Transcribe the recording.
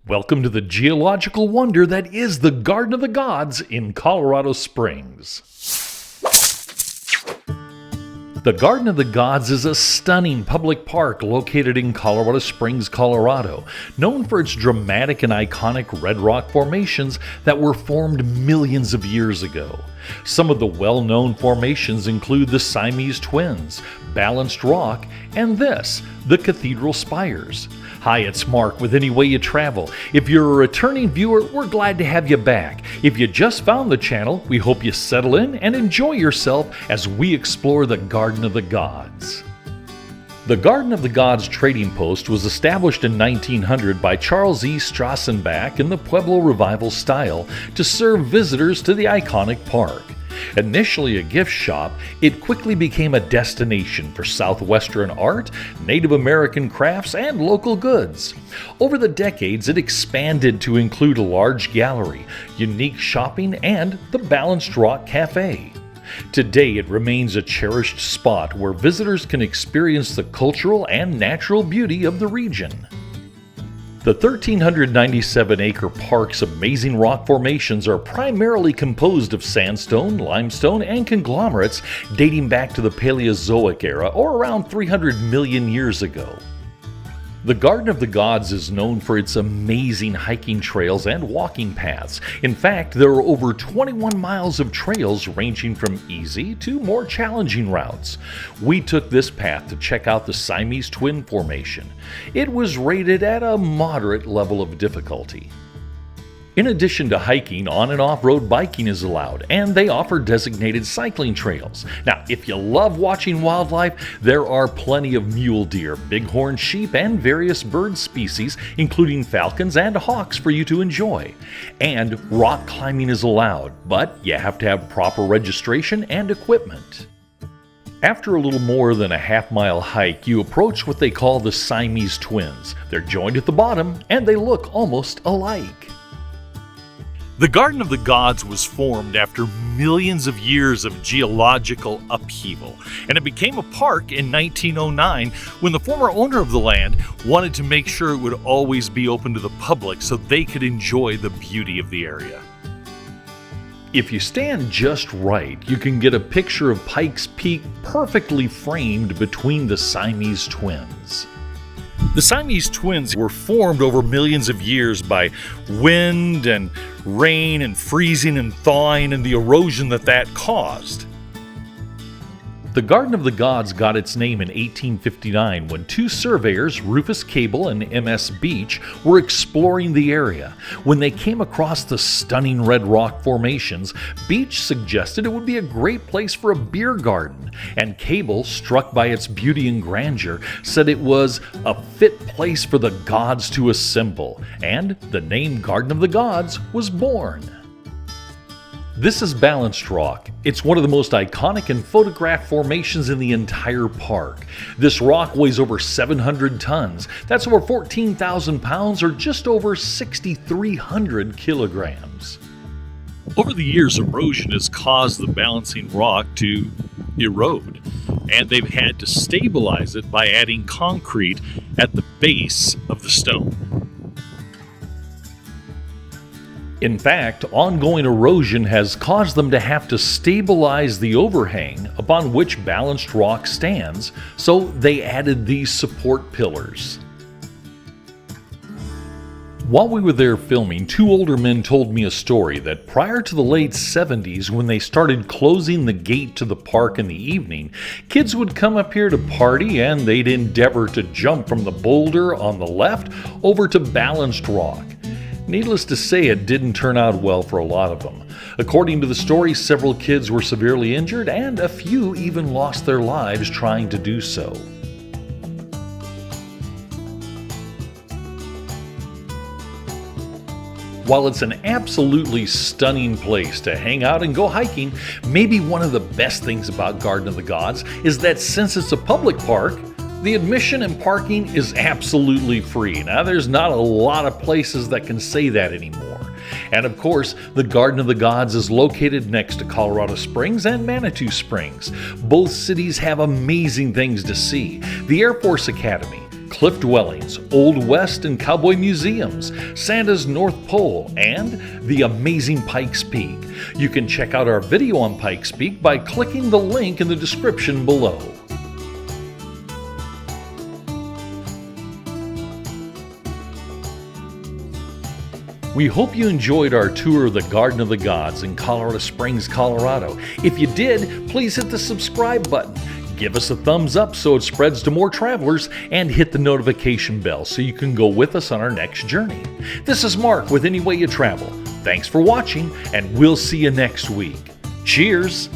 Welcome to the geological wonder that is the Garden of the Gods in Colorado Springs. The Garden of the Gods is a stunning public park located in Colorado Springs, Colorado, known for its dramatic and iconic red rock formations that were formed millions of years ago. Some of the well-known formations include the Siamese Twins, Balanced Rock, and this, the Cathedral Spires. Hi, it's Mark with Any Way You Travel. If you're a returning viewer, we're glad to have you back. If you just found the channel, we hope you settle in and enjoy yourself as we explore the Garden of the Gods. The Garden of the Gods trading post was established in 1900 by Charles E. Strassenbach in the Pueblo Revival style to serve visitors to the iconic park. Initially a gift shop, it quickly became a destination for Southwestern art, Native American crafts, and local goods. Over the decades, it expanded to include a large gallery, unique shopping, and the Balanced Rock Cafe. Today, it remains a cherished spot where visitors can experience the cultural and natural beauty of the region. The 1,397-acre park's amazing rock formations are primarily composed of sandstone, limestone, and conglomerates dating back to the Paleozoic era, or around 300 million years ago. The Garden of the Gods is known for its amazing hiking trails and walking paths. In fact, there are over 21 miles of trails ranging from easy to more challenging routes. We took this path to check out the Siamese Twin formation. It was rated at a moderate level of difficulty. In addition to hiking, on and off-road biking is allowed, and they offer designated cycling trails. Now, if you love watching wildlife, there are plenty of mule deer, bighorn sheep, and various bird species, including falcons and hawks, for you to enjoy. And rock climbing is allowed, but you have to have proper registration and equipment. After a little more than a half-mile hike, you approach what they call the Siamese Twins. They're joined at the bottom, and they look almost alike. The Garden of the Gods was formed after millions of years of geological upheaval, and it became a park in 1909 when the former owner of the land wanted to make sure it would always be open to the public so they could enjoy the beauty of the area. If you stand just right, you can get a picture of Pikes Peak perfectly framed between the Siamese Twins. The Siamese Twins were formed over millions of years by wind and rain and freezing and thawing and the erosion that caused. The Garden of the Gods got its name in 1859 when two surveyors, Rufus Cable and M.S. Beach, were exploring the area. When they came across the stunning red rock formations, Beach suggested it would be a great place for a beer garden, and Cable, struck by its beauty and grandeur, said it was a fit place for the gods to assemble, and the name Garden of the Gods was born. This is Balanced Rock. It's one of the most iconic and photographed formations in the entire park. This rock weighs over 700 tons. That's over 14,000 pounds or just over 6,300 kilograms. Over the years, erosion has caused the balancing rock to erode, and they've had to stabilize it by adding concrete at the base of the stone. In fact, ongoing erosion has caused them to have to stabilize the overhang upon which Balanced Rock stands, so they added these support pillars. While we were there filming, two older men told me a story that prior to the late 70s, when they started closing the gate to the park in the evening, kids would come up here to party and they'd endeavor to jump from the boulder on the left over to Balanced Rock. Needless to say, it didn't turn out well for a lot of them. According to the story, several kids were severely injured and a few even lost their lives trying to do so. While it's an absolutely stunning place to hang out and go hiking, maybe one of the best things about Garden of the Gods is that since it's a public park, the admission and parking is absolutely free. Now, there's not a lot of places that can say that anymore. And of course, the Garden of the Gods is located next to Colorado Springs and Manitou Springs. Both cities have amazing things to see. The Air Force Academy, cliff dwellings, Old West and cowboy museums, Santa's North Pole, and the amazing Pikes Peak. You can check out our video on Pikes Peak by clicking the link in the description below. We hope you enjoyed our tour of the Garden of the Gods in Colorado Springs, Colorado. If you did, please hit the subscribe button. Give us a thumbs up so it spreads to more travelers, and hit the notification bell so you can go with us on our next journey. This is Mark with Any Way You Travel. Thanks for watching, and we'll see you next week. Cheers!